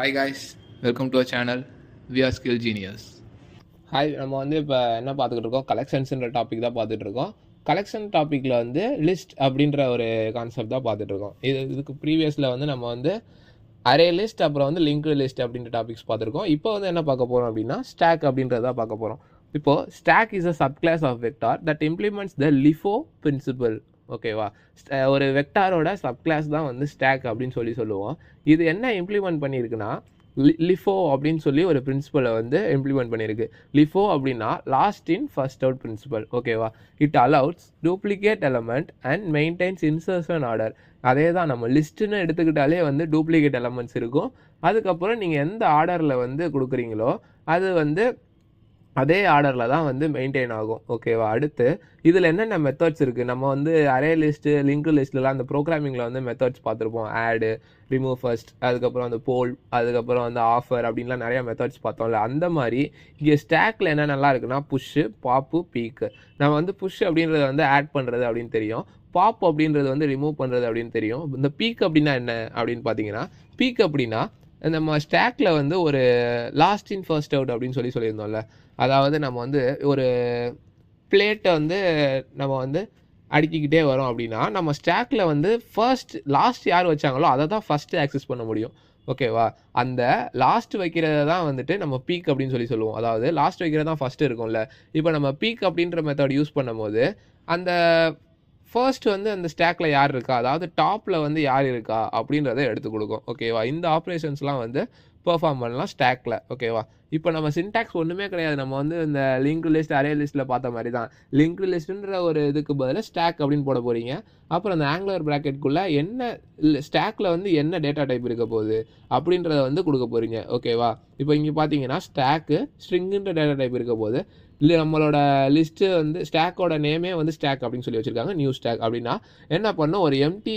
Hi guys, welcome to our channel. We are Skill Genius. Hi, நம்ம வந்து இப்போ என்ன பார்த்துக்கிட்டு இருக்கோம், கலெக்ஷன்ஸுன்ற டாபிக் தான் பார்த்துட்டு இருக்கோம். கலெக்ஷன் டாப்பிக்கில் வந்து லிஸ்ட் அப்படின்ற ஒரு கான்செப்ட் தான் பார்த்துட்டு இருக்கோம். இதுக்கு ப்ரீவியஸில் வந்து நம்ம வந்து அரே லிஸ்ட், அப்புறம் வந்து லிங்க்டு லிஸ்ட் அப்படின்ற டாபிக்ஸ் பார்த்துருக்கோம். இப்போ வந்து என்ன பார்க்க போகிறோம் அப்படின்னா ஸ்டாக் அப்படின்றத பார்க்க போகிறோம். இப்போது stack is a subclass of vector that implements the LIFO principle. ஓகேவா, ஒரு வெக்டாரோட சப் கிளாஸ் தான் வந்து ஸ்டாக் அப்படின்னு சொல்லுவோம். இது என்ன இம்ப்ளிமெண்ட் பண்ணியிருக்குன்னா லிஃபோ அப்படின்னு சொல்லி ஒரு பிரின்சிபலை வந்து இம்ப்ளிமெண்ட் பண்ணியிருக்கு. லிஃபோ அப்படின்னா last in first out principle. ஓகேவா, it allows duplicate element and maintains insertion order. அதே தான், நம்ம லிஸ்ட்டுன்னு எடுத்துக்கிட்டாலே வந்து டூப்ளிகேட் எலமெண்ட்ஸ் இருக்கும். அதுக்கப்புறம் நீங்கள் எந்த ஆர்டரில் வந்து கொடுக்குறீங்களோ அது வந்து அதே ஆர்டரில் தான் வந்து மெயின்டைன் ஆகும். ஓகேவா, அடுத்து இதில் என்னென்ன மெத்தட்ஸ் இருக்குது, நம்ம வந்து அரே லிஸ்ட்டு லிங்க்டு லிஸ்ட்லாம் அந்த ப்ரோக்ராமிங்கில் வந்து மெத்தட்ஸ் பார்த்துருப்போம். ஆடு, ரிமூவ் ஃபர்ஸ்ட், அதுக்கப்புறம் அந்த போல், அதுக்கப்புறம் வந்து ஆஃபர் அப்படின்லாம் நிறையா மெத்தட்ஸ் பார்த்தோம்ல. அந்த மாதிரி இங்கே ஸ்டாக்கில் என்னென்னலாம் இருக்குன்னா புஷ்ஷு, பாப்பு, பீக்கு. நம்ம வந்து புஷ் அப்படின்றத வந்து ஆட் பண்ணுறது அப்படின்னு தெரியும். பாப் அப்படின்றது வந்து ரிமூவ் பண்ணுறது அப்படின்னு தெரியும். இந்த பீக் அப்படின்னா என்ன அப்படின்னு பார்த்தீங்கன்னா, பீக் அப்படின்னா நம்ம ஸ்டாக்கில் வந்து ஒரு லாஸ்ட் இன் ஃபர்ஸ்ட் அவுட் அப்படின்னு சொல்லியிருந்தோம்ல. அதாவது நம்ம வந்து ஒரு பிளேட்டை வந்து நம்ம வந்து அடுக்கிக்கிட்டே வரோம் அப்படின்னா நம்ம ஸ்டாக்கில் வந்து லாஸ்ட் யார் வச்சாங்களோ அதை தான் ஃபஸ்ட்டு ஆக்சஸ் பண்ண முடியும். ஓகேவா, அந்த லாஸ்ட் வைக்கிறத தான் வந்துட்டு நம்ம பீக் அப்படின்னு சொல்லுவோம். அதாவது லாஸ்ட் வைக்கிறது தான் ஃபஸ்ட்டு இருக்கும்ல. இப்போ நம்ம பீக் அப்படின்ற மெத்தட் யூஸ் பண்ணும்போது அந்த ஃபர்ஸ்ட் வந்து அந்த ஸ்டாக்கில் யார் இருக்கா, அதாவது டாப்பில் வந்து யார் இருக்கா அப்படின்றத எடுத்து கொடுக்கும். ஓகேவா, இந்த ஆப்ரேஷன்ஸ்லாம் வந்து பெர்ஃபார்ம் பண்ணலாம் ஸ்டாக்கில். ஓகேவா, இப்போ நம்ம சின்டாக்ஸ் ஒன்றுமே கிடையாது. நம்ம வந்து இந்த லிங்க்டு லிஸ்ட், அரே லிஸ்ட்டில் பார்த்த மாதிரி தான். லிங்க்டு லிஸ்ட்டுன்ற ஒரு இதுக்கு பதிலாக ஸ்டாக் அப்படின்னு போட போகிறீங்க. அப்புறம் அந்த ஆங்குலர் ப்ராக்கெட்குள்ளே என்ன ஸ்டாக்கில் வந்து என்ன டேட்டா டைப் இருக்க போகுது அப்படின்றத வந்து கொடுக்க போகிறீங்க. ஓகேவா, இப்போ இங்கே பார்த்தீங்கன்னா ஸ்டாக்கு ஸ்ட்ரிங்குன்ற டேட்டா டைப் இருக்க போது. இல்லை, நம்மளோட லிஸ்ட்டு வந்து ஸ்டாக்கோட நேமே வந்து ஸ்டாக் அப்படின்னு சொல்லி வச்சுருக்காங்க. நியூ ஸ்டாக் அப்படின்னா என்ன பண்ணோம், ஒரு எம்டி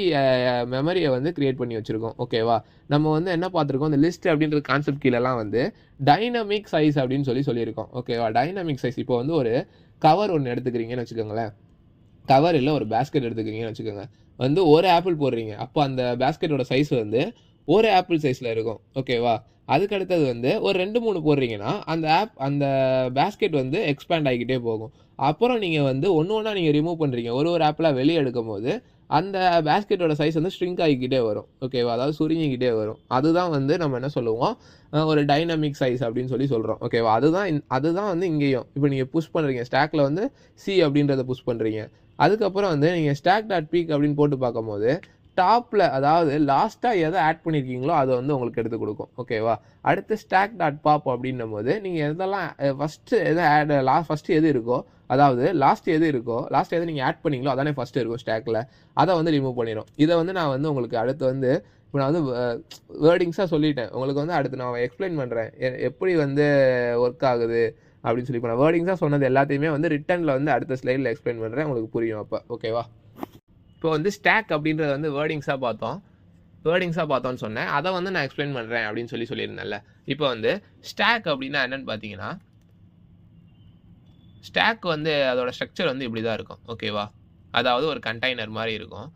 மெமரியை வந்து க்ரியேட் பண்ணி வச்சுருக்கோம். ஓகேவா, நம்ம வந்து என்ன பார்த்துருக்கோம், இந்த லிஸ்ட் அப்படின்ற கான்செப்ட் கீழெல்லாம் வந்து டைனமிக் சைஸ் அப்படின்னு சொல்லியிருக்கோம். ஓகேவா, டைனமிக் சைஸ். இப்போ வந்து ஒரு கவர் ஒன்று எடுத்துக்கிறீங்கன்னு வச்சுக்கோங்களேன். கவர் இல்லை, ஒரு பேஸ்கெட் எடுத்துக்கிறீங்கன்னு வச்சுக்கோங்க. வந்து ஒரு ஆப்பிள் போடுறீங்க, அப்போ அந்த பேஸ்கெட்டோட சைஸ் வந்து ஒரு ஆப்பிள் சைஸில் இருக்கும். ஓகேவா, அதுக்கு அடுத்தது வந்து ஒரு 2-3 போடுறீங்கன்னா அந்த பேஸ்கெட் வந்து எக்ஸ்பேண்ட் ஆகிக்கிட்டே போகும். அப்புறம் நீங்கள் வந்து ஒன்று நீங்கள் ரிமூவ் பண்ணுறீங்க, ஒரு ஆப்பிளாக வெளியே எடுக்கும் போது அந்த பேஸ்கெட்டோட சைஸ் வந்து ஸ்ட்ரிங்க் ஆகிக்கிட்டே வரும். ஓகேவா, அதாவது சுருங்கிக்கிட்டே வரும். அதுதான் வந்து நம்ம என்ன சொல்லுவோம், ஒரு டைனமிக் சைஸ் அப்படின்னு சொல்கிறோம். ஓகேவா, அதுதான் வந்து இங்கேயும் இப்போ நீங்கள் புஷ் பண்ணுறீங்க, ஸ்டாக்கில் வந்து சி அப்படின்றத புஷ் பண்ணுறீங்க. அதுக்கப்புறம் வந்து நீங்கள் ஸ்டாக் டாட் பீக் அப்படின்னு போட்டு பார்க்கும்போது டாப்பில், அதாவது லாஸ்ட்டாக எதை ஆட் பண்ணியிருக்கீங்களோ அதை வந்து உங்களுக்கு எடுத்து கொடுக்கும். ஓகேவா, அடுத்து ஸ்டாக் டாட் பாப் அப்படின்னும் போது நீங்கள் எதெல்லாம் ஃபஸ்ட்டு ஃபஸ்ட்டு எது இருக்கோ, அதாவது லாஸ்ட் எது நீங்கள் ஆட் பண்ணீங்களோ அதானே ஃபஸ்ட்டு இருக்கும் ஸ்டாக்கில், அதை வந்து ரிமூவ் பண்ணிடும். இதை வந்து நான் வந்து உங்களுக்கு அடுத்து வந்து இப்போ நான் வந்து வேர்டிங்ஸாக சொல்லிட்டேன். உங்களுக்கு வந்து அடுத்து நான் எக்ஸ்பிளைன் பண்ணுறேன் எப்படி வந்து ஒர்க் ஆகுது அப்படின்னு சொல்லி. இப்போ நான் வேர்டிங்ஸாக சொன்னது எல்லாத்தையுமே வந்து ரிட்டனில் வந்து அடுத்த ஸ்லைடில் எக்ஸ்பிளைன் பண்ணுறேன், உங்களுக்கு புரியும் அப்போ. ஓகேவா, இப்போ வந்து ஸ்டாக் அப்படின்றத வந்து வேர்டிங்ஸாக பார்த்தோன்னு சொன்னேன். அதை வந்து நான் எக்ஸ்பிளைன் பண்ணுறேன் அப்படின்னு சொல்லியிருந்தேன்ல. இப்போ வந்து ஸ்டாக் அப்படின்னா என்னன்னு பார்த்தீங்கன்னா, ஸ்டாக் வந்து அதோட ஸ்ட்ரக்சர் வந்து இப்படி தான் இருக்கும். ஓகேவா, அதாவது ஒரு கண்டெய்னர் மாதிரி இருக்கும்.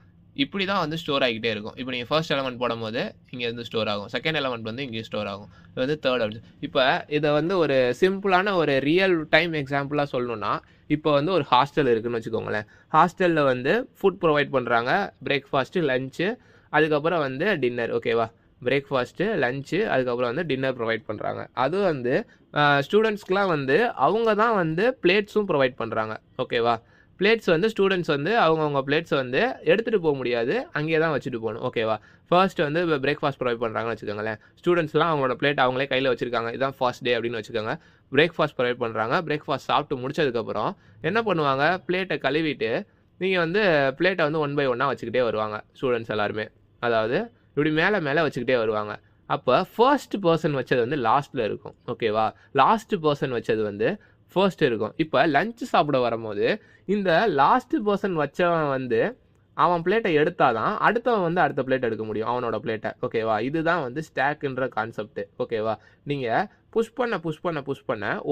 இப்படி தான் வந்து ஸ்டோர் ஆகிக்கிட்டே இருக்கும். இப்போ நீங்கள் ஃபர்ஸ்ட் எலமெண்ட் போடும்போது இங்கே வந்து ஸ்டோர் ஆகும், செகண்ட் எலமெண்ட் வந்து இங்கே ஸ்டோர் ஆகும், இது வந்து தேர்ட் அப்படி. இப்போ இதை வந்து ஒரு சிம்பிளான ஒரு ரியல் டைம் எக்ஸாம்பிளாக சொல்லணும்னா, இப்போ வந்து ஒரு ஹாஸ்டல் இருக்குதுன்னு வச்சுக்கோங்களேன். ஹாஸ்டலில் வந்து ஃபுட் ப்ரொவைட் பண்ணுறாங்க, பிரேக்ஃபாஸ்ட்டு, லஞ்சு, அதுக்கப்புறம் வந்து டின்னர். ஓகேவா, பிரேக்ஃபாஸ்ட்டு, லஞ்சு, அதுக்கப்புறம் வந்து டின்னர் ப்ரொவைட் பண்ணுறாங்க. அது வந்து ஸ்டூடெண்ட்ஸ்க்குலாம் வந்து அவங்க தான் வந்து பிளேட்ஸும் ப்ரொவைட் பண்ணுறாங்க. ஓகேவா, பிளேட்ஸ் வந்து ஸ்டூடெண்ட்ஸ் வந்து அவங்கவுங்க பிளேட்ஸ் வந்து எடுத்துகிட்டு போக முடியாது, அங்கேயே தான் வச்சுட்டு போகணும். ஓகேவா, ஃபர்ஸ்ட் வந்து பிரேக்ஃபாஸ்ட் ப்ரொவைட் பண்ணுறாங்கன்னு வச்சுக்கோங்களேன். ஸ்டூடெண்ட்ஸ்லாம் அவங்களோட பிளேட் அவங்களே கையில் வச்சுருக்காங்க, இதுதான் ஃபர்ஸ்ட் டே அப்படின்னு வச்சுக்கோங்க. பிரேக்ஃபாஸ்ட் ப்ரொவைட் பண்ணுறாங்க. பிரேக்ஃபாஸ்ட் சாப்பிட்டு முடிச்சதுக்கப்புறம் என்ன பண்ணுவாங்க, பிளேட்டை கழுவிட்டு நீங்கள் வந்து பிளேட்டை வந்து 1 by 1 வச்சுக்கிட்டே வருவாங்க ஸ்டூடெண்ட்ஸ் எல்லாருமே. அதாவது இப்படி மேலே வச்சுக்கிட்டே வருவாங்க. அப்போ ஃபர்ஸ்ட் பர்சன் வச்சது வந்து லாஸ்ட்டில் இருக்கும். ஓகேவா, லாஸ்ட் பர்சன் வச்சது வந்து ஃபர்ஸ்ட் இருக்கும். இப்போ லஞ்ச் சாப்பிட வரும்போது இந்த லாஸ்ட் பர்சன் வச்சவன் வந்து அவன் பிளேட்டை எடுத்தாதான் அடுத்தவன் வந்து அடுத்த பிளேட் எடுக்க முடியும், அவனோட பிளேட்டை. ஓகேவா, இதுதான் வந்து ஸ்டாக்குன்ற கான்செப்ட். ஓகேவா, நீங்கள் புஷ் பண்ண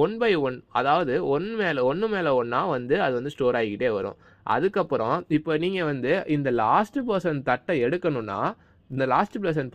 1 by 1, அதாவது ஒன்று மேலே ஒன்றா வந்து அது வந்து ஸ்டோர் ஆகிக்கிட்டே வரும். அதுக்கப்புறம் இப்போ நீங்கள் வந்து இந்த லாஸ்ட் பர்சன் தட்டை எடுக்கணும்னா இந்த லாஸ்ட் ப்ளசன்ட்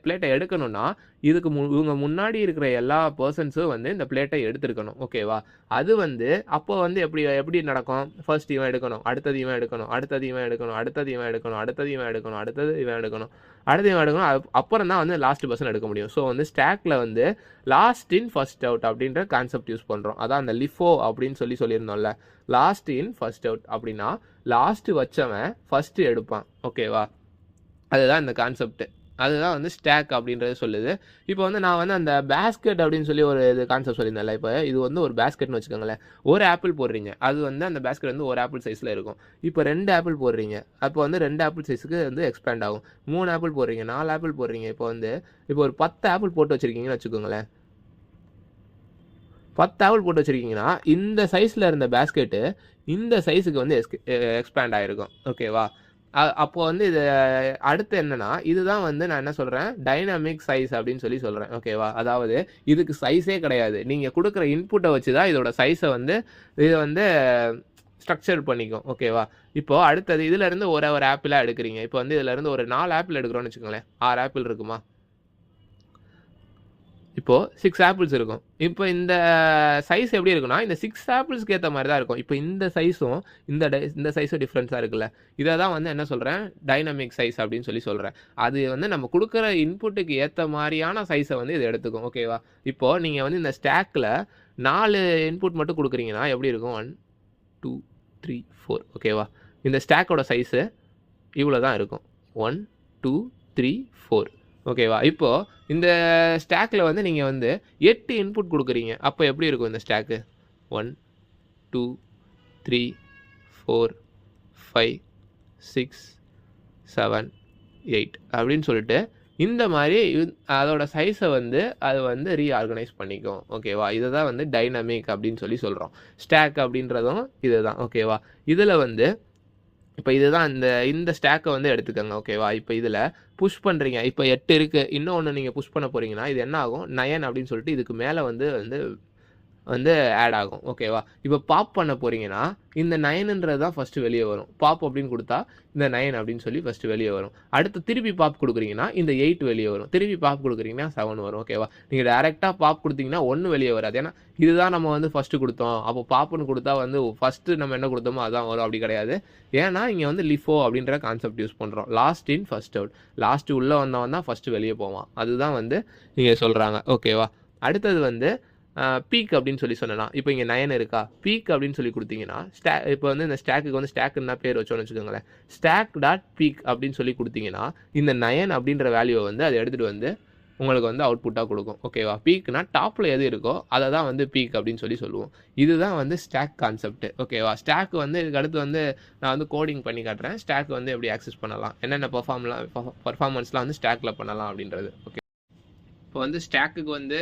பிளேட்டை எடுக்கணும்னா இதுக்கு இவங்க முன்னாடி இருக்கிற எல்லா பர்சன்ஸும் வந்து இந்த பிளேட்டை எடுத்துருக்கணும். ஓகேவா? அது வந்து அப்போ வந்து எப்படி நடக்கும்? ஃபர்ஸ்ட் இவன் எடுக்கணும், அடுத்தது இவன் எடுக்கணும், அடுத்தது இவன் எடுக்கணும், அடுத்தது இவன் எடுக்கணும், அடுத்தது இவன் எடுக்கணும், அடுத்தது இவன் எடுக்கணும், அடுத்து இவன் எடுக்கணும். அப்புறம் தான் வந்து லாஸ்ட் பர்சன் எடுக்க முடியும். ஸோ வந்து ஸ்டாக்ல வந்து லாஸ்ட் இன் ஃபர்ஸ்ட் அவுட் அப்படின்ற கான்செப்ட் யூஸ் பண்ணுறோம். அதான் அந்த லிஃபோ அப்படின்னு சொல்லியிருந்தோம்ல. லாஸ்ட் இன் ஃபர்ஸ்ட் அவுட் அப்படின்னா லாஸ்ட் வச்சவன் ஃபர்ஸ்ட் எடுப்பான். ஓகேவா? அதுதான் இந்த கான்செப்ட். அதுதான் வந்து ஸ்டாக் அப்படின்றது சொல்லுது. இப்போ வந்து நான் வந்து அந்த பேஸ்கெட் அப்படின்னு சொல்லி ஒரு இது கான்செப்ட் சொல்லியிருந்தேன்ல. இப்போ இது வந்து ஒரு பேஸ்கெட்னு வச்சுக்கோங்களேன். ஒரு ஆப்பிள் போடுறீங்க, அது வந்து அந்த பேஸ்கெட் வந்து ஒரு ஆப்பிள் சைஸில் இருக்கும். இப்போ 2 ஆப்பிள் போடுறீங்க, அப்போ வந்து 2 ஆப்பிள் சைஸுக்கு வந்து எக்ஸ்பேண்ட் ஆகும். 3 ஆப்பிள் போடுறீங்க, 4 ஆப்பிள் போடுறீங்க. இப்போ ஒரு 10 ஆப்பிள் போட்டு வச்சுருக்கீங்கன்னு வச்சுக்கோங்களேன். 10 ஆப்பிள் போட்டு வச்சுருக்கீங்கன்னா இந்த சைஸில் இருந்த பேஸ்கெட்டு இந்த சைஸுக்கு வந்து எக்ஸ்பேண்ட் ஆகிருக்கும். ஓகேவா? அப்போ வந்து இது அடுத்து என்னன்னா, இதுதான் வந்து நான் என்ன சொல்கிறேன், டைனமிக் சைஸ் அப்படின்னு சொல்கிறேன். ஓகேவா? அதாவது இதுக்கு சைஸே கிடையாது. நீங்கள் கொடுக்குற இன்புட்டை வச்சு தான் இதோட சைஸை வந்து இது வந்து ஸ்ட்ரக்சர் பண்ணிக்கும். ஓகேவா? இப்போது அடுத்தது இதுலேருந்து ஒரு ஆப்பிளாக எடுக்கிறீங்க. இப்போ வந்து இதுலேருந்து ஒரு 4 ஆப்பிள் எடுக்கிறோன்னு வச்சுக்கோங்களேன். 6 ஆப்பிள் இருக்குமா? இப்போது 6 ஆப்பிள்ஸ் இருக்கும். இப்போ இந்த சைஸ் எப்படி இருக்குன்னா, இந்த 6 ஆப்பிள்ஸ்க்கு ஏற்ற மாதிரி தான் இருக்கும். இப்போ இந்த சைஸும் இந்த சைஸும் டிஃப்ரென்ஸாக இருக்குல்ல. இதை தான் வந்து என்ன சொல்கிறேன், டைனமிக் சைஸ் அப்படின்னு சொல்கிறேன். அது வந்து நம்ம கொடுக்குற இன்புட்டுக்கு ஏற்ற மாதிரியான சைஸை வந்து இது எடுத்துக்கும். ஓகேவா? இப்போது நீங்கள் வந்து இந்த ஸ்டாக்கில் 4 இன்புட் மட்டும் கொடுக்குறீங்கன்னா எப்படி இருக்கும்? 1 2 3 4. ஓகேவா? இந்த ஸ்டாக்கோட சைஸு இவ்வளோ தான் இருக்கும். 1 2 3 4. ஓகேவா? இப்போது இந்த ஸ்டாக்கில் வந்து நீங்கள் வந்து 8 இன்புட் கொடுக்குறீங்க. அப்போ எப்படி இருக்கும் இந்த ஸ்டாக்கு? 1 2 3 4 5 6 7 8 அப்படின்னு சொல்லிட்டு இந்த மாதிரி அதோட சைஸை வந்து அது வந்து ரீஆர்கனைஸ் பண்ணிக்கும். ஓகேவா? இதை தான் வந்து டைனமிக் அப்படின்னு சொல்கிறோம். ஸ்டாக் அப்படின்றதும் இது தான். ஓகேவா? இதில் வந்து இப்போ இதுதான் இந்த ஸ்டாக்கை வந்து எடுத்துக்கோங்க. ஓகேவா? இப்போ இதில் புஷ் பண்ணுறீங்க. இப்போ 8 இருக்குது. இன்னொன்று நீங்கள் புஷ் பண்ண போகிறீங்கன்னா இது என்ன ஆகும்? 9 அப்படின்னு சொல்லிட்டு இதுக்கு மேலே வந்து ஆட் ஆகும். ஓகேவா? இப்போ பாப் பண்ண போகிறீங்கன்னா இந்த 9ன்றது தான் ஃபஸ்ட்டு வெளியே வரும். பாப் அப்படின்னு கொடுத்தா இந்த 9 அப்படின்னு சொல்லி ஃபஸ்ட்டு வெளியே வரும். அடுத்து திருப்பி பாப் கொடுக்குறீங்கன்னா இந்த 8 வெளியே வரும். திருப்பி பாப் கொடுக்குறீங்கன்னா 7 வரும். ஓகேவா? நீங்கள் டேரெக்டாக பாப் கொடுத்தீங்கன்னா 1 வெளியே வராது. ஏன்னா இதுதான் நம்ம வந்து ஃபஸ்ட்டு கொடுத்தோம். அப்போ பாப்புன்னு கொடுத்தா வந்து ஃபஸ்ட்டு நம்ம என்ன கொடுத்தோமோ அதான் வரும். அப்படி கிடையாது. ஏன்னா இங்கே வந்து லிஃபோ அப்படின்ற கான்செப்ட் யூஸ் பண்ணுறோம். Last in first out. Last உள்ளே வந்தவன் தான் ஃபஸ்ட்டு வெளியே போவான். அதுதான் வந்து இங்கே சொல்கிறாங்க. ஓகேவா? அடுத்தது வந்து பீக் அப்படின்னு சொன்னேன்னா, இப்போ இங்கே 9 இருக்கா? பீக் அப்படின்னு சொல்லி கொடுத்தீங்கன்னா இப்போ வந்து இந்த ஸ்டாக்குக்கு வந்து ஸ்டாக்குன்னா பேர் வச்சோன்னு வச்சுக்கோங்களேன். ஸ்டாக் டாட் பீக் அப்படின்னு சொல்லி கொடுத்தீங்கன்னா இந்த 9 அப்படின்ற வேல்யூவை வந்து அதை எடுத்துகிட்டு வந்து உங்களுக்கு வந்து அவுட்புட்டாக கொடுக்கும். ஓகேவா? பீக்னா டாப்பில் எது இருக்கோ அதை தான் வந்து பீக் அப்படின்னு சொல்லுவோம். இதுதான் வந்து ஸ்டாக் கான்செப்ட். ஓகேவா? ஸ்டாக் வந்து இதுக்கு அடுத்து வந்து நான் வந்து கோடிங் பண்ணி காட்டுறேன். ஸ்டாக் வந்து எப்படி ஆக்சஸ் பண்ணலாம், என்னென்ன பர்ஃபார்மன்ஸ்லாம் வந்து ஸ்டாக்கில் பண்ணலாம் அப்படின்றது. ஓகே, இப்போ வந்து ஸ்டாக்குக்கு வந்து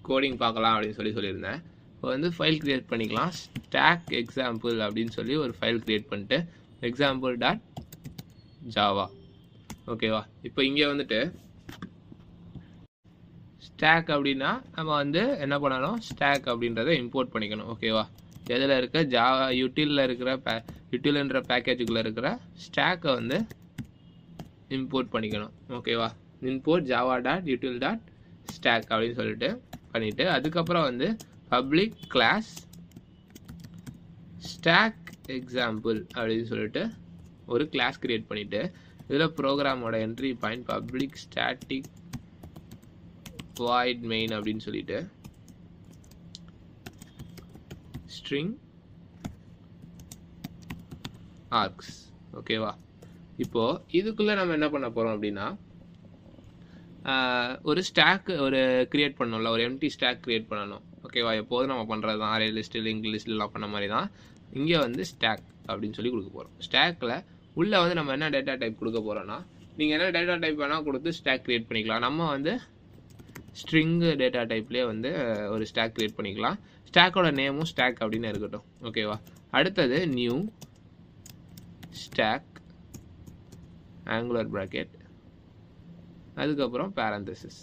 கோடிங் பார்க்கலாம் அப்படின்னு சொல்லியிருந்தேன். இப்போ வந்து ஃபைல் க்ரியேட் பண்ணிக்கலாம். ஸ்டாக் எக்ஸாம்பிள் அப்படின்னு சொல்லி ஒரு ஃபைல் க்ரியேட் பண்ணிட்டு எக்ஸாம்பிள் டாட் ஜாவா. ஓகேவா? இப்போ இங்கே வந்துட்டு ஸ்டாக் அப்படின்னா நம்ம வந்து என்ன பண்ணணும், ஸ்டாக் அப்படின்றத இம்போர்ட் பண்ணிக்கணும். ஓகேவா? எதில் இருக்க ஜாவா யூட்டிலில் இருக்கிற யூட்டில்ன்ற பேக்கேஜுக்குள்ளே இருக்கிற ஸ்டாக்கை வந்து இம்போர்ட் பண்ணிக்கணும். ஓகேவா? Import Java dot util dot stack அப்படின்னு சொல்லிட்டு பண்ணிவிட்டு அதுக்கப்புறம் வந்து பப்ளிக் கிளாஸ் ஸ்டாக் எக்ஸாம்பிள் அப்படின்னு சொல்லிட்டு ஒரு கிளாஸ் கிரியேட் பண்ணிவிட்டு இதில் ப்ரோக்ராமோட entry point public static void main அப்படின்னு சொல்லிட்டு string args. ஓகேவா? இப்போ இதுக்குள்ள நம்ம என்ன பண்ண போறோம் அப்படின்னா ஒரு ஸ்டாக் ஒரு கிரியேட் பண்ணணும்ல, ஒரு எம்டி ஸ்டாக் கிரியேட் பண்ணணும். ஓகேவா? எப்போதும் நம்ம பண்ணுறது தான், அரே லிஸ்ட் லிங்க் லிஸ்ட்லாம் பண்ண மாதிரி தான் இங்கே வந்து ஸ்டாக் அப்படின்னு சொல்லி கொடுக்க போகிறோம். ஸ்டாக்கில் உள்ளே வந்து நம்ம என்ன டேட்டா டைப் கொடுக்க போகிறோன்னா, நீங்கள் என்ன டேட்டா டைப் வேணால் கொடுத்து ஸ்டாக் கிரியேட் பண்ணிக்கலாம். நம்ம வந்து ஸ்ட்ரிங்கு டேட்டா டைப்லேயே வந்து ஒரு ஸ்டாக் கிரியேட் பண்ணிக்கலாம். ஸ்டாக்கோட நேமும் ஸ்டாக் அப்படின்னு இருக்கட்டும். ஓகேவா? அடுத்தது நியூ ஸ்டாக் ஆங்குலர் ப்ராக்கெட், அதுக்கப்புறம் பேரந்தசிஸ்.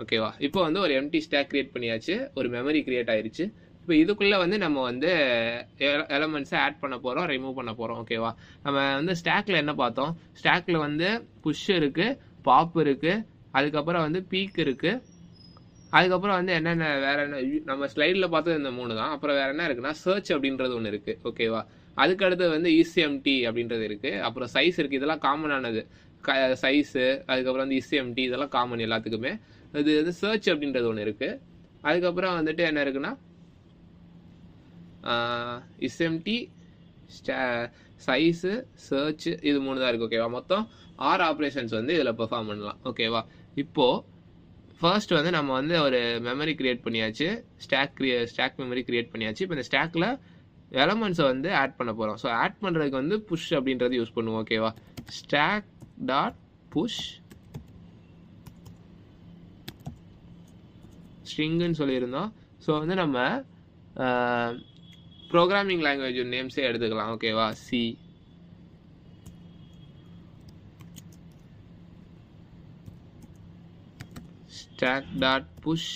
ஓகேவா? இப்போ வந்து ஒரு எம்டி ஸ்டாக் கிரியேட் பண்ணியாச்சு, ஒரு மெமரி கிரியேட் ஆயிடுச்சு. இப்போ இதுக்குள்ளே வந்து நம்ம வந்து எலமெண்ட்ஸை ஆட் பண்ண போகிறோம், ரிமூவ் பண்ண போகிறோம். ஓகேவா? நம்ம வந்து ஸ்டாக்கில் என்ன பார்த்தோம்? ஸ்டாக்கில் வந்து புஷ் இருக்குது, பாப் இருக்குது, அதுக்கப்புறம் வந்து பீக் இருக்குது, அதுக்கப்புறம் வந்து என்னென்ன வேற என்ன நம்ம ஸ்லைடில் பார்த்தது இந்த 3 தான். அப்புறம் வேற என்ன இருக்குன்னா சர்ச் அப்படின்றது ஒன்று இருக்குது. ஓகேவா? அதுக்கு அடுத்து வந்து ECMT அப்படின்றது இருக்குது. அப்புறம் சைஸ் இருக்குது. இதெல்லாம் காமனானது. சைஸு, அதுக்கப்புறம் வந்து ECMT இதெல்லாம் காமன் எல்லாத்துக்குமே. இது வந்து சர்ச் அப்படின்றது ஒன்று இருக்குது. அதுக்கப்புறம் வந்துட்டு என்ன இருக்குன்னா ECMT, சைஸு, சர்ச், இது 3 தான் இருக்குது. ஓகேவா? மொத்தம் 6 ஆப்ரேஷன்ஸ் வந்து இதில் பெர்ஃபார்ம் பண்ணலாம். ஓகேவா? இப்போது ஃபர்ஸ்ட் வந்து நம்ம வந்து ஒரு மெமரி கிரியேட் பண்ணியாச்சு, ஸ்டாக் மெமரி கிரியேட் பண்ணியாச்சு. இப்போ இந்த ஸ்டாக்கில் எலமெண்ட்ஸை வந்து ஆட் பண்ண போகிறோம். ஸோ ஆட் பண்ணுறதுக்கு வந்து புஷ் அப்படின்றது யூஸ் பண்ணுவோம். ஓகேவா? ஸ்டாக் டாட் புஷ் ஸ்ட்ரிங்குன்னு சொல்லியிருந்தோம். ஸோ வந்து நம்ம ப்ரோக்ராமிங் லாங்குவேஜ் நேம்ஸே எடுத்துக்கலாம். ஓகேவா? C, stack dot push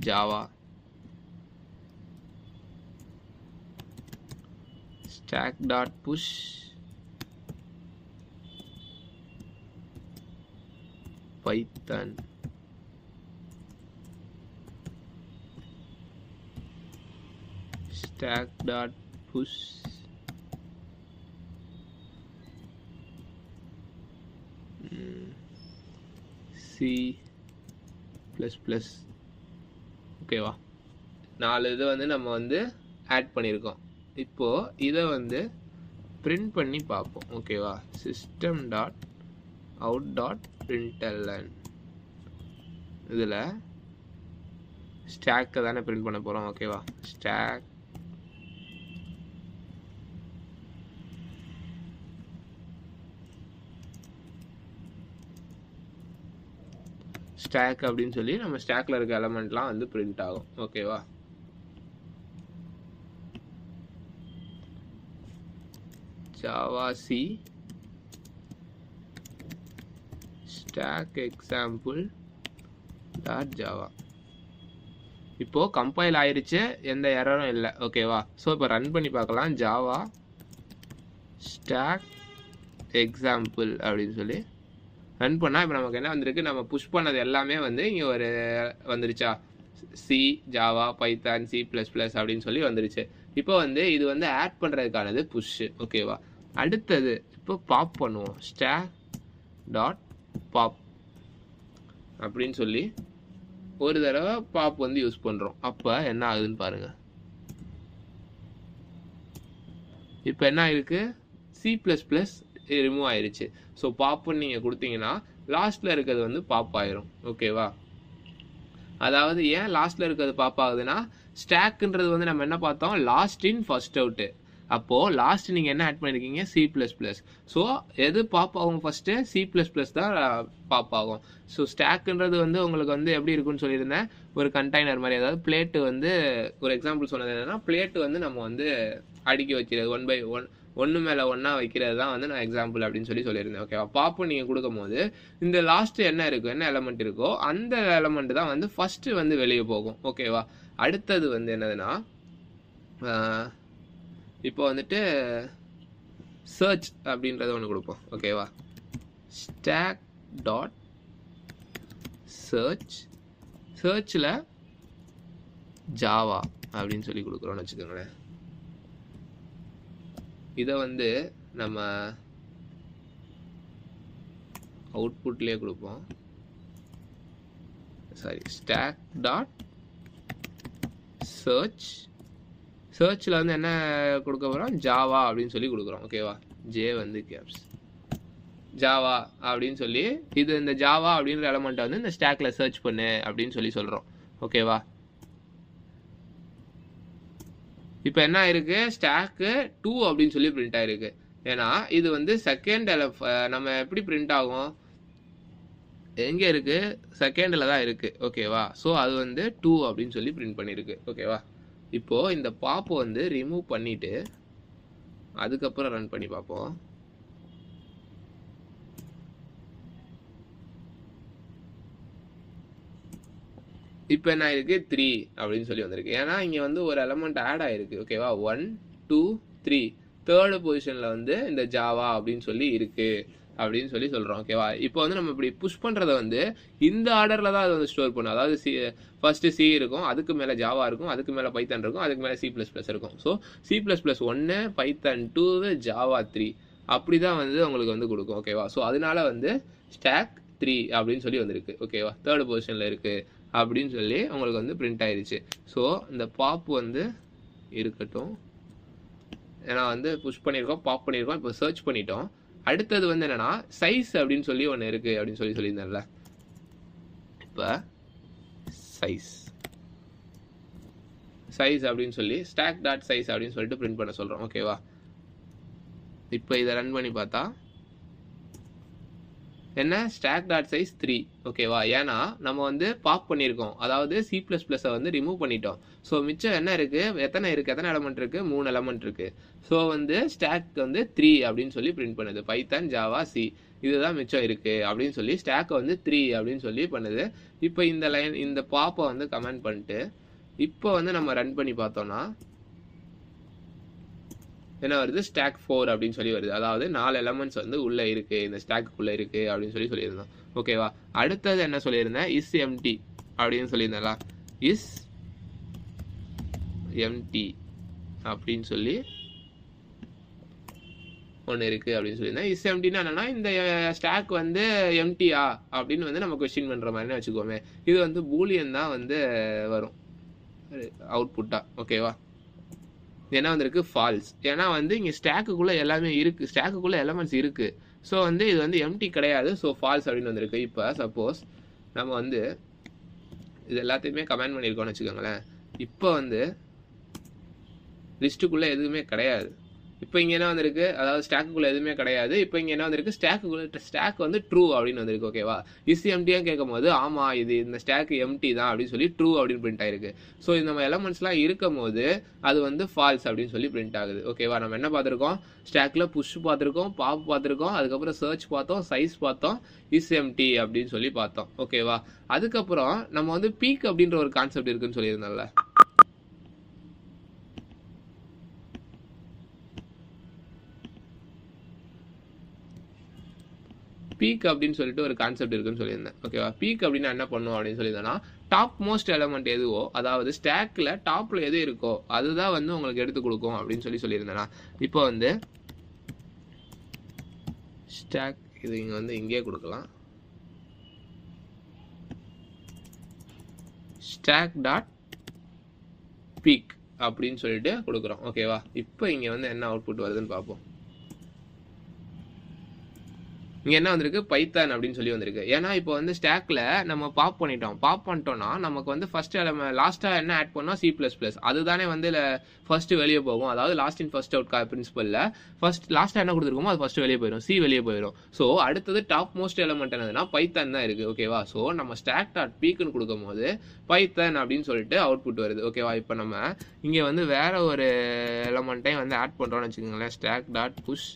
Java, stack dot push Python, stack dot push C++. ஓகேவா? 4 இது வந்து நம்ம வந்து ஆட் பண்ணியிருக்கோம். இப்போது இதை வந்து பிரிண்ட் பண்ணி பார்ப்போம். ஓகேவா? System dot out dot println இதில் ஸ்டாக்கை தானே பிரிண்ட் பண்ண போகிறோம். ஓகேவா? ஸ்டாக் ஸ்டாக் அப்படின்னு சொல்லி நம்ம ஸ்டாக்ல இருக்க எலமெண்ட்லாம் வந்து பிரிண்ட் ஆகும். ஓகேவா? Java C stack example dot Java. இப்போ கம்பைல் ஆயிருச்சு, எந்த எரரும் இல்லை. ஓகேவா? ஸோ இப்போ ரன் பண்ணி பார்க்கலாம். ஜாவா ஸ்டாக் எக்ஸாம்பிள் அப்படின்னு சொல்லி ரன் பண்ணால் இப்போ நமக்கு என்ன வந்திருக்கு? நம்ம புஷ் பண்ணது எல்லாமே வந்து இங்கே ஒரு வந்துருச்சா? சி, ஜாவா, பைத்தான், C++ அப்படின்னு சொல்லி வந்துருச்சு. இப்போ வந்து இது வந்து ஆட் பண்ணுறதுக்கானது புஷ்ஷு. ஓகேவா? அடுத்தது இப்போ பாப் பண்ணுவோம். ஸ்டாக் டாட் பாப் அப்படின்னு சொல்லி ஒரு தடவை பாப் வந்து யூஸ் பண்ணுறோம். அப்போ என்ன ஆகுதுன்னு பாருங்கள். இப்போ என்ன ஆயிருக்கு? C++ ரிமூவ் ஆயிருச்சு. ஸோ பாப்புன்னு நீங்கள் கொடுத்தீங்கன்னா லாஸ்ட்டில் இருக்கிறது வந்து பாப் ஆயிரும். ஓகேவா? அதாவது ஏன் லாஸ்ட்டில் இருக்கிறது பாப் ஆகுதுன்னா ஸ்டாக்குன்றது வந்து நம்ம என்ன பார்த்தோம்? Last in first out. அப்போது லாஸ்ட் நீங்கள் என்ன ஆட் பண்ணியிருக்கீங்க? C++. ஸோ எது பாப் ஆகும் ஃபஸ்ட்டு? C++ தான் பாப் ஆகும். ஸோ ஸ்டாக்குன்றது வந்து உங்களுக்கு வந்து எப்படி இருக்குன்னு சொல்லியிருந்தேன், ஒரு கண்டெய்னர் மாதிரி. அதாவது பிளேட்டு வந்து ஒரு எக்ஸாம்பிள் சொன்னது என்னென்னா, பிளேட்டு வந்து நம்ம வந்து அடுக்கி வைக்கிறது 1 by 1 ஒன்று மேலே ஒன்றா வைக்கிறது தான் வந்து நான் எக்ஸாம்பிள் அப்படின்னு சொல்லியிருந்தேன். ஓகேவா? பாப்பு நீங்கள் கொடுக்கும் போது இந்த லாஸ்ட்டு என்ன இருக்கோ, என்ன எலமெண்ட் இருக்கோ அந்த எலமெண்ட் தான் வந்து ஃபஸ்ட்டு வந்து வெளியே போகும். ஓகேவா? அடுத்தது வந்து என்னதுன்னா இப்போ வந்துட்டு சர்ச் அப்படின்றத ஒன்று கொடுப்போம். ஓகேவா? ஸ்டாக் டாட் சர்ச், சர்ச்சில் ஜாவா அப்படின்னு சொல்லி கொடுக்குறோன்னு வச்சுக்கோங்களேன். இதை வந்து நம்ம அவுட்புட்லேயே கொடுப்போம். சாரி, ஸ்டாக் டாட் சர்ச், சர்ச்சில் வந்து என்ன கொடுக்க போகிறோம்? ஜாவா அப்படின்னு சொல்லி கொடுக்குறோம். ஓகேவா? ஜே வந்து கேப்ஸ் ஜாவா அப்படின்னு சொல்லி இது இந்த ஜாவா அப்படின்ற எலமெண்ட்டை வந்து இந்த ஸ்டாக்கில் சர்ச் பண்ணு அப்படின்னு சொல்லி சொல்கிறோம். ஓகேவா? இப்போ என்ன ஆயிருக்கு? ஸ்டாக்கு 2 அப்படின்னு சொல்லி பிரிண்ட் ஆயிருக்கு. ஏன்னா இது வந்து செகண்ட் நம்ம எப்படி பிரிண்ட் ஆகும்? எங்கே இருக்கு? செகண்டில் தான் இருக்குது. ஓகேவா? ஸோ அது வந்து 2 அப்படின்னு சொல்லி பிரிண்ட் பண்ணியிருக்கு. ஓகேவா? இப்போது இந்த பாப்பை வந்து ரிமூவ் பண்ணிவிட்டு அதுக்கப்புறம் ரன் பண்ணி பார்ப்போம். இப்போ என்ன ஆயிருக்கு 3 அப்படின்னு சொல்லி வந்திருக்கு. ஏன்னா இங்கே வந்து ஒரு எலமெண்ட் ஆட் ஆயிருக்கு. ஓகேவா, 1 2 3 தேர்டு பொசிஷனில் வந்து இந்த ஜாவா அப்படின்னு சொல்லி இருக்கு அப்படின்னு சொல்லி சொல்கிறோம். ஓகேவா, இப்போ வந்து நம்ம இப்படி புஷ் பண்ணுறத வந்து இந்த ஆர்டரில் தான் அது வந்து ஸ்டோர் பண்ணும். அதாவது ஃபர்ஸ்ட்டு சி இருக்கும், அதுக்கு மேலே ஜாவா இருக்கும், அதுக்கு மேலே பைத்தான் இருக்கும், அதுக்கு மேலே C++ இருக்கும். ஸோ C++1 பைத்தான் 2 ஜாவா 3 அப்படி தான் வந்து உங்களுக்கு வந்து கொடுக்கும். ஓகேவா, ஸோ அதனால வந்து ஸ்டாக் 3 அப்படின்னு சொல்லி வந்திருக்கு. ஓகேவா, தேர்ட் பொசிஷனில் இருக்குது அப்படின்னு சொல்லி உங்களுக்கு வந்து பிரிண்ட் ஆயிடுச்சு. ஸோ இந்த பாப் வந்து இருக்கட்டும், ஏன்னா வந்து புஷ் பண்ணியிருக்கோம், பாப் பண்ணியிருக்கோம், இப்போ சர்ச் பண்ணிட்டோம். அடுத்தது வந்து என்னன்னா சைஸ் அப்படின்னு சொல்லி ஒன்று இருக்குது அப்படின்னு சொல்லி சொல்லியிருந்தேன்ல. இப்போ சைஸ் அப்படின்னு சொல்லி ஸ்டாக் டாட் சைஸ் அப்படின்னு சொல்லிட்டு பிரிண்ட் பண்ண சொல்கிறோம். ஓகேவா, இப்போ இதை ரன் பண்ணி பார்த்தா என்ன, ஸ்டாக் டாட் சைஸ் 3. ஓகேவா, ஏன்னா நம்ம வந்து பாப் பண்ணியிருக்கோம், அதாவது C++-ஐ வந்து ரிமூவ் பண்ணிட்டோம். ஸோ மிச்சம் என்ன இருக்குது, எத்தனை எலமெண்ட் இருக்குது, 3 எலமெண்ட் இருக்குது. ஸோ வந்து ஸ்டாக் வந்து 3 அப்படின்னு சொல்லி பிரிண்ட் பண்ணுது. பைத்தான் ஜாவா சி இதுதான் மிச்சம் இருக்குது அப்படின்னு சொல்லி ஸ்டாக்கை வந்து 3 அப்படின்னு சொல்லி பண்ணுது. இப்போ இந்த லைன் இந்த பாப்பை வந்து கமெண்ட் பண்ணிட்டு இப்போ வந்து நம்ம ரன் பண்ணி பார்த்தோம்னா என்ன வருது, ஸ்டாக் 4 அப்படின்னு சொல்லி வருது. அதாவது 4 எலமெண்ட்ஸ் வந்து உள்ளே இருக்குது, இந்த ஸ்டாக்குள்ளே இருக்குது அப்படின்னு சொல்லி சொல்லியிருந்தோம். ஓகேவா, அடுத்தது என்ன சொல்லியிருந்தேன், இஸ் எம்டி அப்படின்னு சொல்லியிருந்தேன்ல. இஸ் எம்டி அப்படின்னு சொல்லி ஒன்று இருக்குது அப்படின்னு சொல்லியிருந்தேன். இஸ் எம்டின்னா என்னன்னா, இந்த ஸ்டாக் வந்து எம்டியா அப்படின்னு வந்து நம்ம கொஸ்டின் பண்ணுற மாதிரி வச்சுக்கோமே. இது வந்து பூலியன் தான் வந்து வரும் அவுட்புட்டா. ஓகேவா, என்ன வந்திருக்கு, ஃபால்ஸ். ஏன்னா வந்து இங்கே ஸ்டாக்குக்குள்ளே எல்லாமே இருக்குது, ஸ்டாக்குக்குள்ளே எலமெண்ட்ஸ் இருக்குது. ஸோ வந்து இது வந்து எம்டி கிடையாது. ஸோ ஃபால்ஸ் அப்படின்னு வந்திருக்கு. இப்போ சப்போஸ் நம்ம வந்து இது எல்லாத்தையுமே கமெண்ட் பண்ணியிருக்கோம்னு வச்சுக்கோங்களேன். இப்போ வந்து லிஸ்ட்டுக்குள்ளே எதுவுமே கிடையாது. இப்போ இங்கே என்ன வந்திருக்கு, அதாவது ஸ்டாக்குக்குள்ளே எதுவுமே கிடையாது. இப்போ இங்கே என்ன வந்திருக்கு, ஸ்டாக் வந்து ட்ரூ அப்படின்னு வந்திருக்கு. ஓகேவா, இஸ் எம்டியாக கேட்கும் போது ஆமாம் இது இந்த ஸ்டாக் எம்டி தான் அப்படின்னு சொல்லி ட்ரூ அப்படின்னு பிரிண்ட் ஆயிருக்கு. ஸோ இந்த நம்ம எலமெண்ட்ஸ்லாம் இருக்கும் போது அது வந்து ஃபால்ஸ் அப்படின்னு சொல்லி பிரிண்ட் ஆகுது. ஓகேவா, நம்ம என்ன பார்த்துருக்கோம், ஸ்டாக்ல புஷ் பார்த்துருக்கோம், பாப் பார்த்துருக்கோம், அதுக்கப்புறம் சர்ச் பார்த்தோம், சைஸ் பார்த்தோம், இஸ் எம்டி அப்படின்னு சொல்லி பார்த்தோம். ஓகேவா, அதுக்கப்புறம் நம்ம வந்து பீக் அப்படின்ற ஒரு கான்செப்ட் இருக்குன்னு சொல்லியிருந்தோம்ல. பீக் அப்படின்னு சொல்லிட்டு ஒரு கான்செப்ட் இருக்குன்னு சொல்லியிருந்தேன். ஓகேவா, பீக் அப்படின்னா என்ன பண்ணுவோம் அப்படின்னு சொல்லியிருந்தேன்னா, டாப் மோஸ்ட் எலமெண்ட் எதுவோ, அதாவது ஸ்டாக்ல டாப்ல எது இருக்கோ அதுதான் வந்து உங்களுக்கு எடுத்து கொடுக்கும் அப்படின்னு சொல்லியிருந்தேன்னா. இப்போ வந்து ஸ்டாக் இது இங்கே வந்து இங்கே கொடுக்கலாம், ஸ்டாக் டாட் பீக் அப்படின்னு சொல்லிட்டு கொடுக்குறோம். ஓகேவா, இப்போ இங்கே வந்து என்ன அவுட்புட் வருதுன்னு பார்ப்போம். இங்கே என்ன வந்திருக்கு, பைத்தான் அப்படின்னு சொல்லி வந்திருக்கு. ஏன்னா இப்போ வந்து ஸ்டாக்ல நம்ம பாப் பண்ணிட்டோம்னா நமக்கு வந்து ஃபர்ஸ்ட் லாஸ்ட்டாக என்ன ஆட் பண்ணோம், C++. அதுதானே வந்து ஃபர்ஸ்ட் வெளியே போகும். அதாவது லாஸ்ட் இன் ஃபர்ஸ்ட் அவுட் பிரின்சிபல்ல லாஸ்ட்டாக என்ன கொடுத்துருக்கோமோ அது ஃபர்ஸ்ட் வெளியே போயிடும், சி வெளியே போயிடும். ஸோ அடுத்தது டாப் மோஸ்ட் எலமெண்ட் என்னதுன்னா பைத்தான் தான் இருக்குது. ஓகேவா, ஸோ நம்ம ஸ்டாக் டாட் பீக்குன்னு கொடுக்கும் போது பைத்தான் அப்படின்னு சொல்லிட்டு அவுட்புட் வருது. ஓகேவா, இப்போ நம்ம இங்கே வந்து வேற ஒரு எலமெண்ட்டையும் வந்து ஆட் பண்ணுறோம்னு வச்சுக்கோங்களேன். ஸ்டாக் டாட் புஷ்,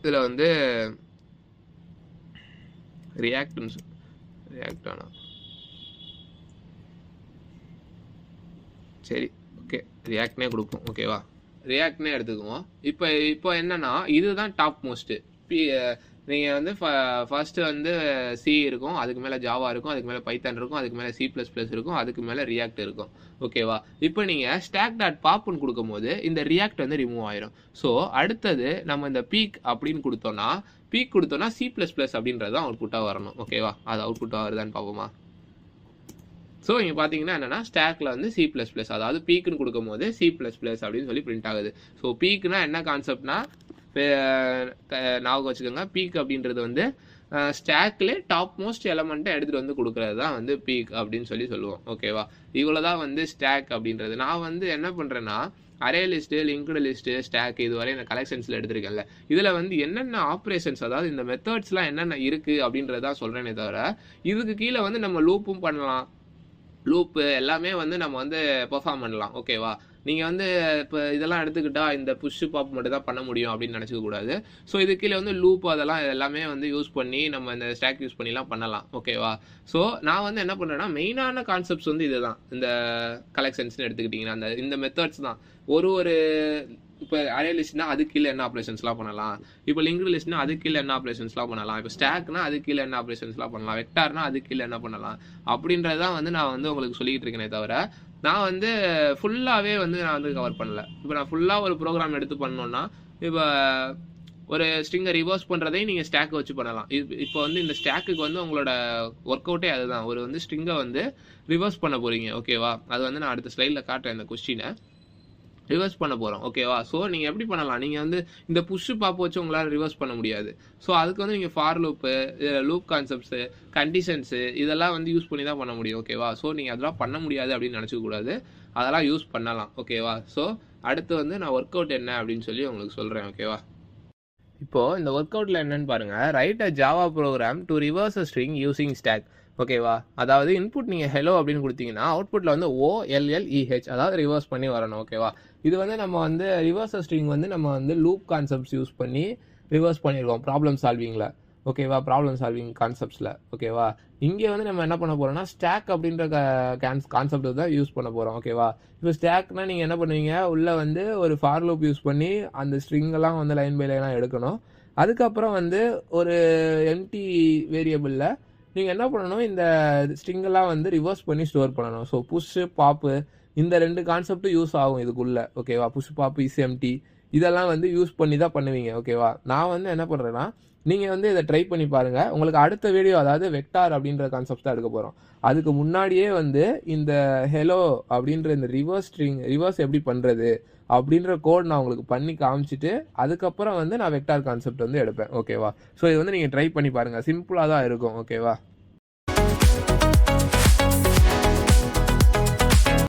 இதில் வந்து ரியாக்ட் ஆனா சரி, ஓகே ரியாக்ட்னே கொடுப்போம். ஓகேவா, ரியாக்ட்னே எடுத்துக்குவோம். இப்போ என்னன்னா இதுதான் டாப் மோஸ்ட்டு. நீங்கள் வந்து ஃபர்ஸ்ட்டு வந்து சி இருக்கும், அதுக்கு மேலே ஜாவா இருக்கும், அதுக்கு மேலே பைத்தான் இருக்கும், அதுக்கு மேலே C++ இருக்கும், அதுக்கு மேலே ரியாக்ட் இருக்கும். ஓகேவா, இப்போ நீங்கள் ஸ்டாக் டாட் பாப்னு கொடுக்கும் போது இந்த ரியாக்ட் வந்து ரிமூவ் ஆயிரும். ஸோ அடுத்தது நம்ம இந்த பீக் அப்படின்னு கொடுத்தோம்னா C++ அப்படின்றது தான் அவுட்புட்டாக வரணும். ஓகேவா, அது அவுட்புட்டாக வருதான்னு பார்ப்போமா. ஸோ இங்கே பார்த்தீங்கன்னா என்னென்னா ஸ்டாக்ல வந்து C++, அதாவது பீக்குன்னு கொடுக்கும் போது C++ அப்படின்னு சொல்லி பிரிண்ட் ஆகுது. ஸோ பீக்குனா என்ன கான்செப்ட்னா ஞாபகம் வச்சுக்கோங்க, பீக் அப்படின்றது வந்து ஸ்டாக்ல டாப் மோஸ்ட் எலமெண்ட்டை எடுத்துகிட்டு வந்து கொடுக்குறது தான் வந்து பீக் அப்படின்னு சொல்லி சொல்லுவோம். ஓகேவா, இவ்வளோதான் வந்து ஸ்டாக் அப்படின்றது. நான் வந்து என்ன பண்ணுறேன்னா array list, linked list, stack இதுவரை இந்த கலெக்ஷன்ஸில் எடுத்திருக்கேன்ல, இதில் வந்து என்னென்ன ஆப்ரேஷன்ஸ், அதாவது இந்த மெத்தட்ஸ்லாம் என்னென்ன இருக்குது அப்படின்றதான் சொல்கிறேனே தவிர இதுக்கு கீழே வந்து நம்ம லூப்பும் பண்ணலாம், லூப்பு எல்லாமே வந்து நம்ம வந்து பெர்ஃபார்ம் பண்ணலாம். ஓகேவா, நீங்கள் வந்து இப்போ இதெல்லாம் எடுத்துக்கிட்டால் இந்த புஷ் பாப் மட்டும் தான் பண்ண முடியும் அப்படின்னு நினச்சிக்க கூடாது. ஸோ இது கீழே வந்து லூப் அதெல்லாம் எல்லாமே வந்து யூஸ் பண்ணி நம்ம இந்த ஸ்டாக் யூஸ் பண்ணிலாம் பண்ணலாம். ஓகேவா? ஸோ நான் வந்து என்ன பண்ணுறேன்னா மெயினான கான்செப்ட்ஸ் வந்து இதுதான். இந்த கலெக்ஷன்ஸ்னு எடுத்துக்கிட்டிங்கன்னா இந்த மெத்தட்ஸ் தான். ஒரு இப்போ அரே லிஸ்ட்னா அது கீழே என்ன ஆப்ரேஷன்ஸ்லாம் பண்ணலாம், இப்போ லிங்க்டு லிஸ்ட்னா அது கீழே என்ன ஆப்ரேஷன்ஸ்லாம் பண்ணலாம், இப்போ ஸ்டாக்னா அது கீழே என்ன ஆப்ரேஷன்ஸ்லாம் பண்ணலாம், வெக்டார்னா அது கீழே என்ன பண்ணலாம் அப்படின்றதான் வந்து நான் வந்து உங்களுக்கு சொல்லிக்கிட்டு இருக்கேனே தவிர நான் வந்து ஃபுல்லாகவே வந்து நான் வந்து கவர் பண்ணல. இப்போ நான் ஃபுல்லாக ஒரு ப்ரோக்ராம் எடுத்து பண்ணோன்னா இப்போ ஒரு ஸ்ட்ரிங்கை ரிவர்ஸ் பண்ணுறதையும் நீங்கள் ஸ்டாக்கை வச்சு பண்ணலாம். இப்போ வந்து இந்த ஸ்டாக்குக்கு வந்து உங்களோட ஒர்க் அவுட்டே அதுதான். ஒரு வந்து ஸ்ட்ரிங்கை வந்து ரிவர்ஸ் பண்ண போகிறீங்க. ஓகேவா? அது வந்து நான் அடுத்த ஸ்லைடில் காட்டுறேன். இந்த கொஸ்டினை ரிவர்ஸ் பண்ண போகிறோம். ஓகேவா? ஸோ நீங்கள் எப்படி பண்ணலாம், நீங்கள் வந்து இந்த புஷ் பாப் வச்சு உங்களால் ரிவர்ஸ் பண்ண முடியாது. ஸோ அதுக்கு வந்து நீங்கள் for loop, loop concepts, conditions இதெல்லாம் வந்து யூஸ் பண்ணி தான் பண்ண முடியும். ஓகேவா? ஸோ நீங்கள் அதெல்லாம் பண்ண முடியாது அப்படின்னு நினச்சிக்கூடாது. அதெல்லாம் யூஸ் பண்ணலாம். ஓகேவா? ஸோ அடுத்து வந்து நான் ஒர்க் அவுட் என்ன அப்படின்னு சொல்லி உங்களுக்கு சொல்கிறேன். ஓகேவா? இப்போது இந்த ஒர்க் அவுட்டில் என்னன்னு பாருங்கள். Write a Java program to reverse a string using stack. ஓகேவா? அதாவது இன்புட் நீங்கள் ஹெலோ அப்படின்னு கொடுத்தீங்கன்னா அவுட்புட்டில் வந்து OLLEH அதாவது ரிவர்ஸ் பண்ணி வரணும். ஓகேவா? இது வந்து நம்ம வந்து ரிவர்ஸ் ஸ்ட்ரிங் வந்து நம்ம வந்து லூப் கான்செப்ட்ஸ் யூஸ் பண்ணி ரிவர்ஸ் பண்ணியிருக்கோம் ப்ராப்ளம் சால்விங்கில். ஓகேவா? ப்ராப்ளம் சால்விங் கான்செப்ட்ஸில். ஓகேவா? இங்கே வந்து நம்ம என்ன பண்ண போகிறோம்னா ஸ்டாக் அப்படின்ற கான்செப்ட் தான் யூஸ் பண்ண போகிறோம். ஓகேவா? இப்போ ஸ்டாக்னா நீங்கள் என்ன பண்ணுவீங்க, உள்ளே வந்து ஒரு ஃபார் லூப் யூஸ் பண்ணி அந்த ஸ்ட்ரிங்கெல்லாம் வந்து லைன் பை லைனாக எடுக்கணும். அதுக்கப்புறம் வந்து ஒரு எம்டி வேரியபிளில் நீங்கள் என்ன பண்ணணும், இந்த ஸ்ட்ரிங்கெல்லாம் வந்து ரிவர்ஸ் பண்ணி ஸ்டோர் பண்ணணும். ஸோ புஷ்ஷு பாப்பு இந்த 2 கான்செப்டும் யூஸ் ஆகும் இதுக்குள்ளே. ஓகேவா? புஷ் பாப்பு இஸ் எம்டி இதெல்லாம் வந்து யூஸ் பண்ணி தான் பண்ணுவீங்க. ஓகேவா? நான் வந்து என்ன பண்ணுறேன்னா நீங்கள் வந்து இதை ட்ரை பண்ணி பாருங்கள். உங்களுக்கு அடுத்த வீடியோ அதாவது வெக்டார் அப்படின்ற கான்செப்ட் தான் எடுக்க போகிறோம். அதுக்கு முன்னாடியே வந்து இந்த ஹெலோ அப்படின்ற இந்த ரிவர்ஸ் எப்படி பண்ணுறது அப்படின்ற கோட் நான் உங்களுக்கு பண்ணி காமிச்சிட்டு அதுக்கப்புறம் வந்து நான் வெக்டார் கான்செப்ட் வந்து எடுப்பேன். ஓகேவா? ஸோ இது வந்து நீங்கள் ட்ரை பண்ணி பாருங்கள். சிம்பிளாக தான் இருக்கும். ஓகேவா?